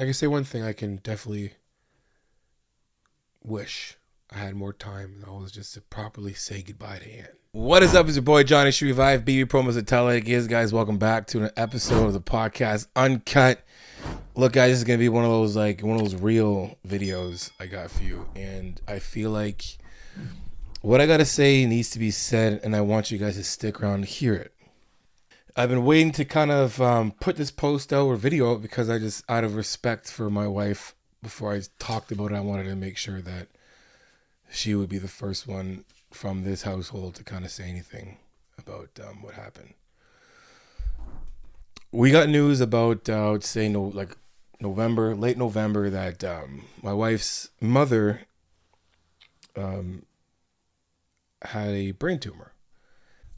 I can say one thing I can definitely wish I had more time and I was just to properly say goodbye to Ann. What is up? It's your boy Johnny Should Revive, BB Promos at Tele. Yes, guys, welcome back to an episode of the podcast Uncut. Look, guys, this is gonna be one of those real videos I got for you, and I feel like what I gotta say needs to be said, and I want you guys to stick around and hear it. I've been waiting to kind of put this post out or video out because I just, out of respect for my wife, before I talked about it, I wanted to make sure that she would be the first one from this household to kind of say anything about what happened. We got news about, I would say, late November, that my wife's mother had a brain tumor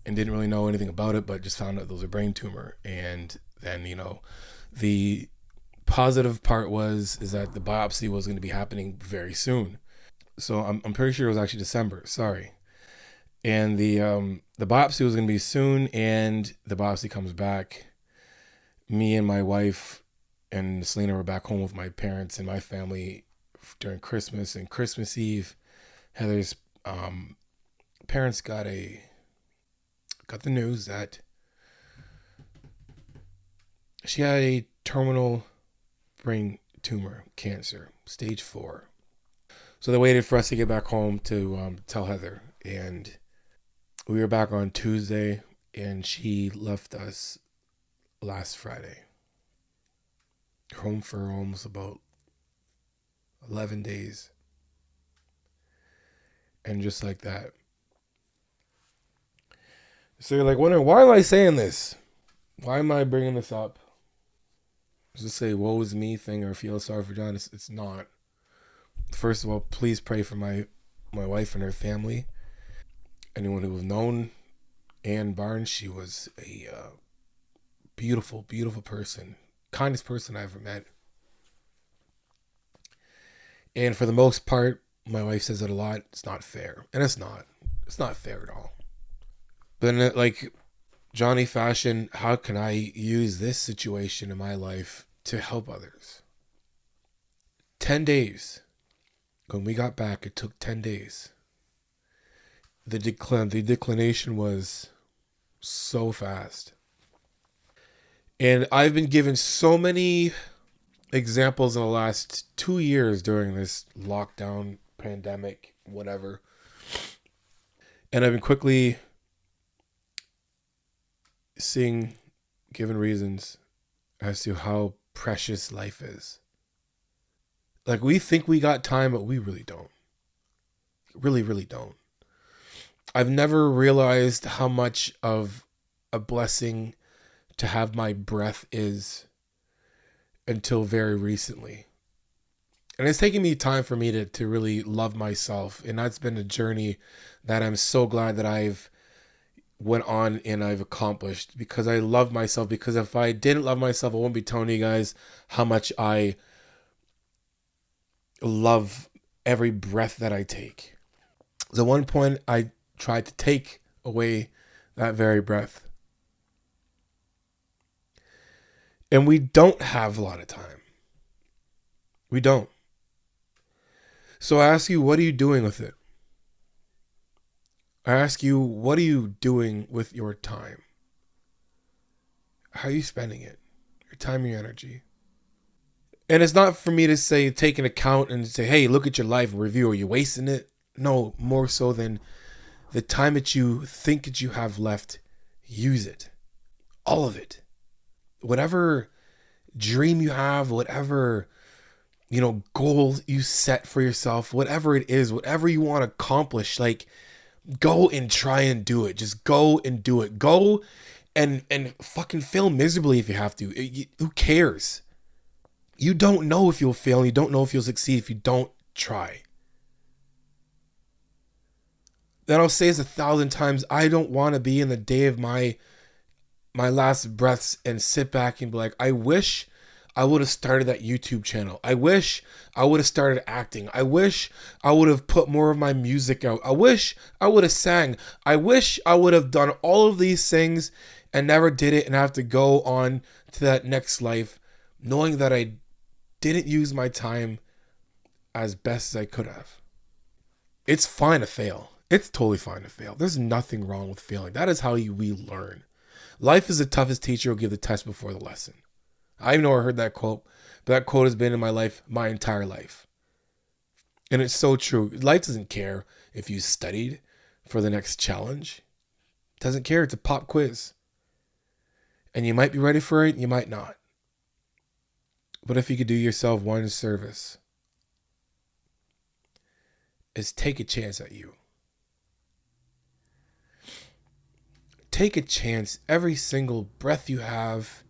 and didn't really know anything about it, but just found out there was a brain tumor. And then, the positive part is that the biopsy was going to be happening very soon. So I'm pretty sure it was actually December. Sorry. And the biopsy was going to be soon, and the biopsy comes back. Me and my wife and Selena were back home with my parents and my family during Christmas, and Christmas Eve, Heather's parents got the news that she had a terminal brain tumor, cancer, stage 4. So they waited for us to get back home to tell Heather, and we were back on Tuesday, and she left us last Friday. Home for almost about 11 days. And just like that. So you're like wondering, why am I saying this? Why am I bringing this up? Just say woe is me thing or feel sorry for John. It's not. First of all, please pray for my wife and her family. Anyone who has known Ann Barnes, she was a beautiful, beautiful person. Kindest person I ever met. And for the most part, my wife says it a lot, it's not fair. And it's not. It's not fair at all. But in like Johnny fashion, how can I use this situation in my life to help others? 10 days. When we got back, it took 10 days. The declination was so fast. And I've been given so many examples in the last 2 years during this lockdown, pandemic, whatever. And I've been quickly seeing given reasons as to how precious life is. Like, we think we got time, but we really don't. Really, really don't. I've never realized how much of a blessing to have my breath is until very recently. And it's taken me time for me to really love myself. And that's been a journey that I'm so glad that I've went on and I've accomplished, because I love myself. Because if I didn't love myself, I wouldn't be telling you guys how much I love every breath that I take. So at one point, I tried to take away that very breath. And we don't have a lot of time. We don't. So I ask you, what are you doing with it? I ask you, what are you doing with your time? How are you spending it? Your time, your energy. And it's not for me to say, take an account and say, hey, look at your life and review. Are you wasting it? No, more so than the time that you think that you have left, use it. All of it. Whatever dream you have, whatever, goals you set for yourself, whatever it is, whatever you want to accomplish, like, go and try and do it. Just go and do it. Go and fucking fail miserably if you have to. Who cares? You don't know if you'll fail. You don't know if you'll succeed if you don't try. Then I'll say this 1,000 times. I don't want to be in the day of my last breaths and sit back and be like, I wish I would have started that YouTube channel. I wish I would have started acting. I wish I would have put more of my music out. I wish I would have sang. I wish I would have done all of these things and never did it, and have to go on to that next life knowing that I didn't use my time as best as I could have. It's fine to fail. It's totally fine to fail. There's nothing wrong with failing. That is how we learn. Life is the toughest teacher who will give the test before the lesson. I know I heard that quote, but that quote has been in my life my entire life. And it's so true. Life doesn't care if you studied for the next challenge. It doesn't care. It's a pop quiz. And you might be ready for it, you might not. But if you could do yourself one service, is take a chance at you. Take a chance every single breath you have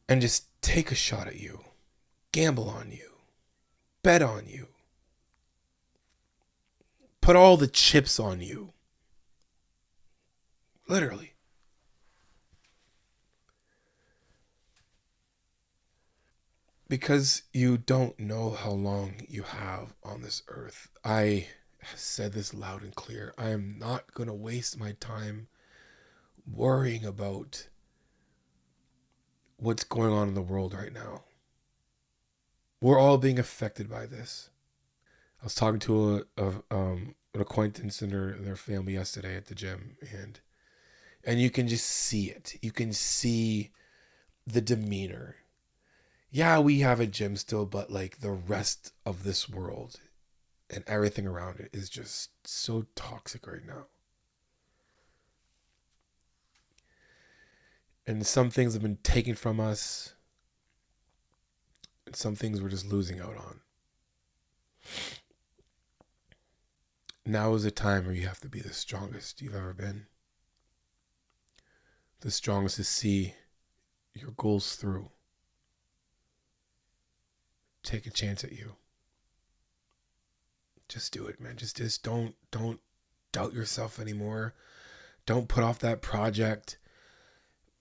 and just take a shot at you. Gamble on you. Bet on you. Put all the chips on you. Literally. Because you don't know how long you have on this earth. I said this loud and clear. I am not going to waste my time worrying about what's going on in the world right now. We're all being affected by this. I was talking to an acquaintance and their family yesterday at the gym, and you can just see it. You can see the demeanor. Yeah, we have a gym still, but like the rest of this world and everything around it is just so toxic right now. And some things have been taken from us, and some things we're just losing out on. Now is a time where you have to be the strongest you've ever been. The strongest to see your goals through. Take a chance at you. Just do it, man. Just don't doubt yourself anymore. Don't put off that project.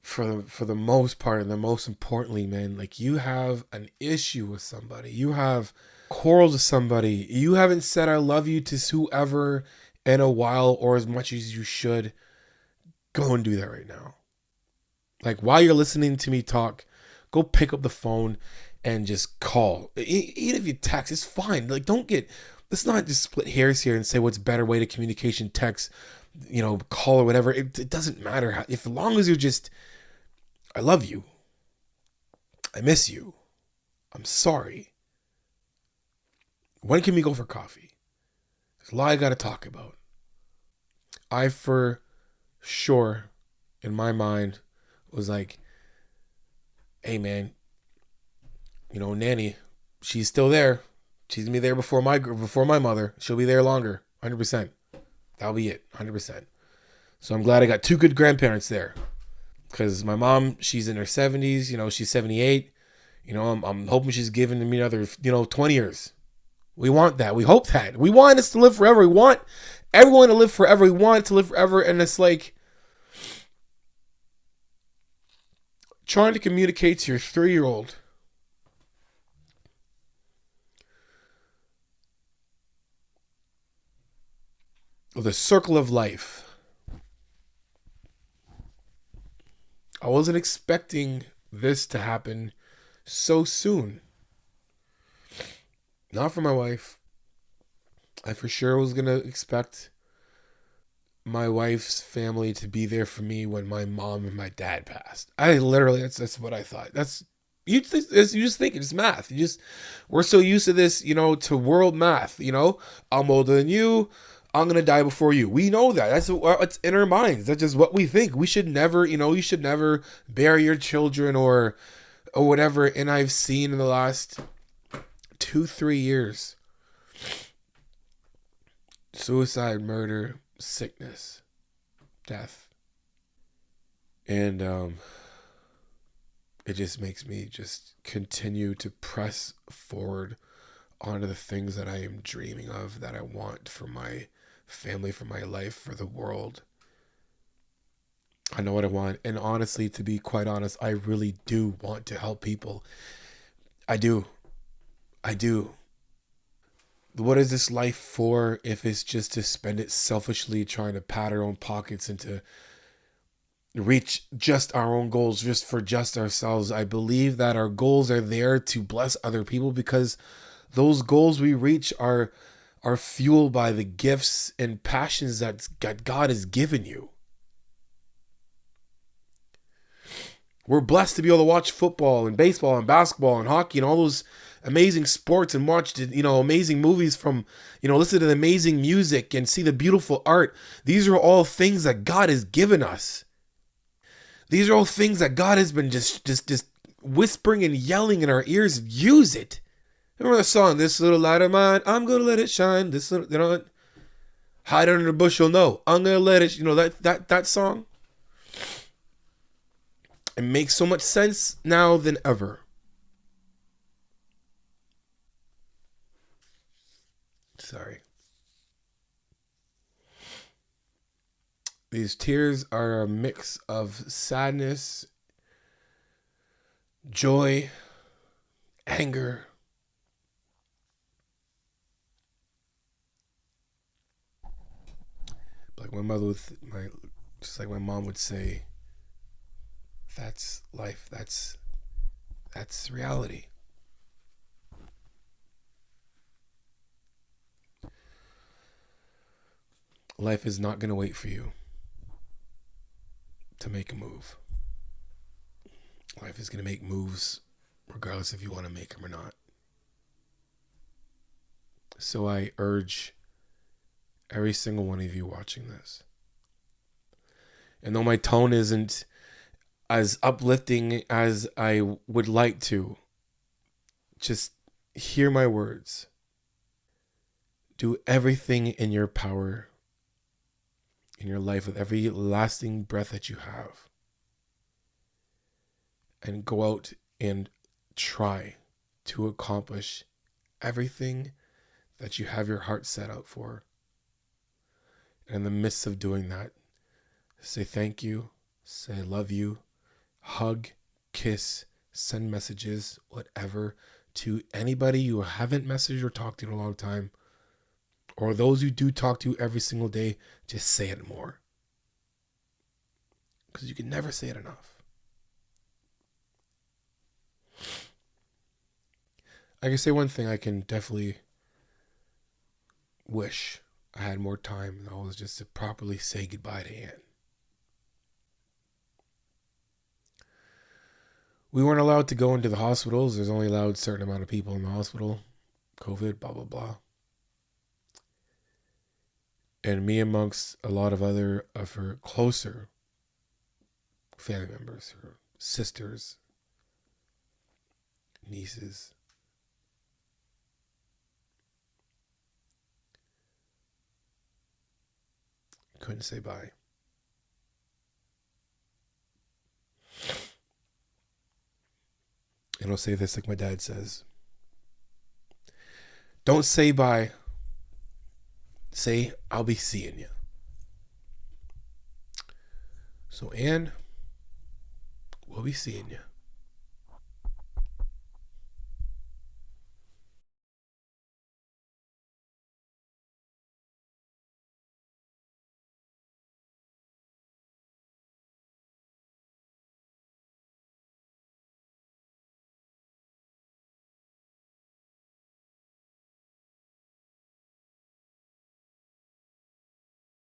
For the most part, and the most importantly, man, like you have an issue with somebody. You have quarrels with somebody. You haven't said I love you to whoever in a while or as much as you should. Go and do that right now. Like while you're listening to me talk, go pick up the phone and just call. Even if you text, it's fine. Like let's not just split hairs here and say what's better way to communication, text, call or whatever. It doesn't matter. As long as you're just, I love you. I miss you. I'm sorry. When can we go for coffee? There's a lot I got to talk about. I for sure, in my mind, was like, hey man, Nanny, she's still there. She's gonna be there before my mother. She'll be there longer, 100%. That'll be it, 100%. So I'm glad I got two good grandparents there. Because my mom, she's in her 70s. She's 78. I'm hoping she's giving me another, 20 years. We want that. We hope that. We want us to live forever. We want everyone to live forever. We want it to live forever. And it's like trying to communicate to your 3-year-old the circle of life. I wasn't expecting this to happen so soon. Not for my wife. I for sure was going to expect my wife's family to be there for me when my mom and my dad passed. That's what I thought. You just think it's math. We're so used to this, to world math, I'm older than you. I'm going to die before you. We know that. That's what's in our minds. That's just what we think. We should never, you should never bury your children or whatever. And I've seen in the last 2-3 years, suicide, murder, sickness, death. And it just makes me just continue to press forward onto the things that I am dreaming of, that I want for my family, for my life, for the world. I know what I want. And honestly, to be quite honest, I really do want to help people. I do. What is this life for if it's just to spend it selfishly trying to pat our own pockets and to reach just our own goals just for just ourselves. I believe that our goals are there to bless other people, because those goals we reach are fueled by the gifts and passions that God has given you. We're blessed to be able to watch football and baseball and basketball and hockey and all those amazing sports, and watch, amazing movies from, listen to the amazing music and see the beautiful art. These are all things that God has given us. These are all things that God has been just whispering and yelling in our ears. Use it. Remember the song, "This little light of mine, I'm going to let it shine. This little, hide under the bushel, no, I'm going to let it," that song. It makes so much sense now than ever. Sorry. These tears are a mix of sadness, joy, anger. Like my mother just like my mom would say, that's life. That's reality. Life is not going to wait for you to make a move. Life is going to make moves regardless if you want to make them or not. So I urge every single one of you watching this, and though my tone isn't as uplifting as I would like to, just hear my words. Do everything in your power in your life with every lasting breath that you have, and go out and try to accomplish everything that you have your heart set out for. And in the midst of doing that, say thank you, say I love you, hug, kiss, send messages, whatever, to anybody you haven't messaged or talked to in a long time, or those you do talk to every single day. Just say it more, because you can never say it enough. I can say one thing. I can definitely wish I had more time, and all was just to properly say goodbye to Anne. We weren't allowed to go into the hospitals. There's only allowed a certain amount of people in the hospital. COVID, blah, blah, blah. And me amongst a lot of other of her closer family members, her sisters, nieces, couldn't say bye. And I'll say this like my dad says. Don't say bye. Say, I'll be seeing you. So, Anne, we'll be seeing you.